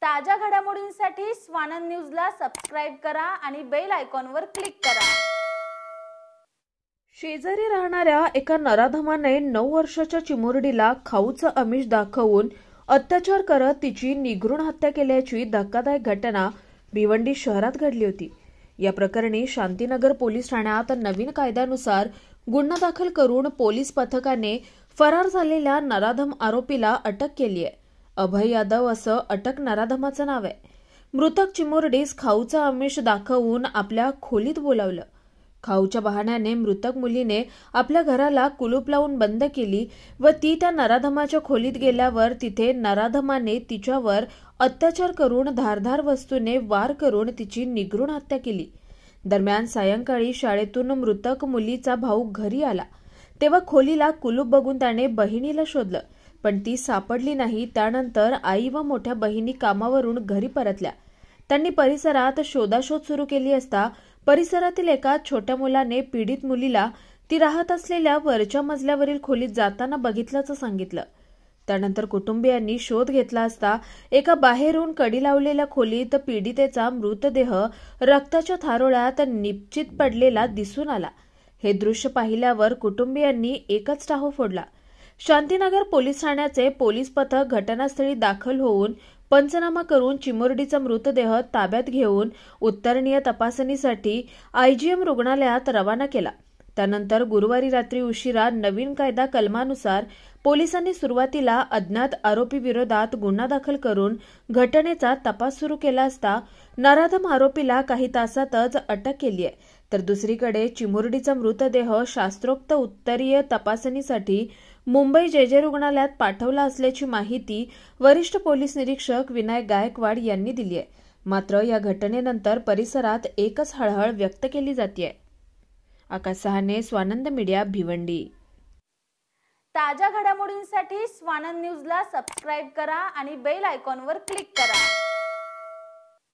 ताज्या घडामोडींसाठी स्वानंद न्यूजला सबस्क्राइब करा आणि बेल आयकॉनवर क्लिक करा। शेजारी राहणाऱ्या एका नराधमाने 9 वर्षाच्या चिमुरडीला खाऊचं आमिष दाखवून अत्याचार करत तिची निघृण हत्या केल्याची धक्कादायक घटना भिवंडी शहरात घडली होती। या प्रकरणी शांतीनगर पोलीस ठाण्यात नवीन कायद्यानुसार गुन्हा दाखल करून पोलीस पथकाने फरार झालेल्या नराधम आरोपीला अटक केली आहे। अभय यादव असं अटक नराधमाचं नाव आहे। मृतक चिमुरडीस खाऊचं आमिष दाखवून आपल्या खोलीत बोलावलं। खाऊच्या बहाण्याने मृतक मुलीने आपल्या घराला कुलूप लावून बंद केली व ती त्या नराधमाच्या खोलीत गेल्यावर तिथे नराधमाने तिच्यावर अत्याचार करून धारदार वस्तूने वार करून तिची निघृण हत्या केली। दरम्यान सायंकाळी शाळेतून मृतक मुलीचा भाऊ घरी आला तेव्हा खोलीला कुलूप बघून त्याने बहिणीला शोधलं, पण ती सापडली नाही। त्यानंतर आई व मोठ्या बहिणी कामावरून घरी परतल्या। त्यांनी परिसरात शोधाशोध सुरू केली असता परिसरातील एका छोट्या मुलाने पीडित मुलीला ती राहत असलेल्या वरच्या मजल्यावरील खोलीत जाताना बघितल्याचं सांगितलं। त्यानंतर कुटुंबियांनी शोध घेतला असता एका बाहेरून कडी लावलेल्या खोलीत पीडितेचा मृतदेह रक्ताच्या थारोळ्यात निपचित पडलेला दिसून आला। हे दृश्य पाहिल्यावर कुटुंबियांनी एकच टाहो फोडला। शांतीनगर पोलीस ठाण्याचे पोलीस पथक घटनास्थळी दाखल होऊन पंचनामा करून चिमुरडीचा मृतदेह ताब्यात घेऊन उत्तरणीय तपासणीसाठी आयजीएम रुग्णालयात रवाना केला। त्यानंतर गुरुवारी रात्री उशिरा नवीन कायदा कलमानुसार पोलिसांनी सुरुवातीला अज्ञात आरोपी विरोधात गुन्हा दाखल करून घटनेचा तपास सुरू केला असता नराधम आरोपीला काही तासातच अटक केली आहे। तर दुसरीकडे चिमुरडीचा मृतदेह शास्त्रोक्त उत्तरीय तपासणीसाठी मुंबई जे रुग्णालयात पाठवला असल्याची माहिती वरिष्ठ पोलीस निरीक्षक विनायक गायकवाड यांनी दिली आहे। मात्र या घटनेनंतर परिसरात एकच हळहळ व्यक्त केली जाते। आकाश सहाने, स्वानंद मीडिया, भिवंडी। ताज्या घडामोडींसाठी स्वानंद न्यूजला सबस्क्राइब करा आणि बेल आयकॉनवर क्लिक करा।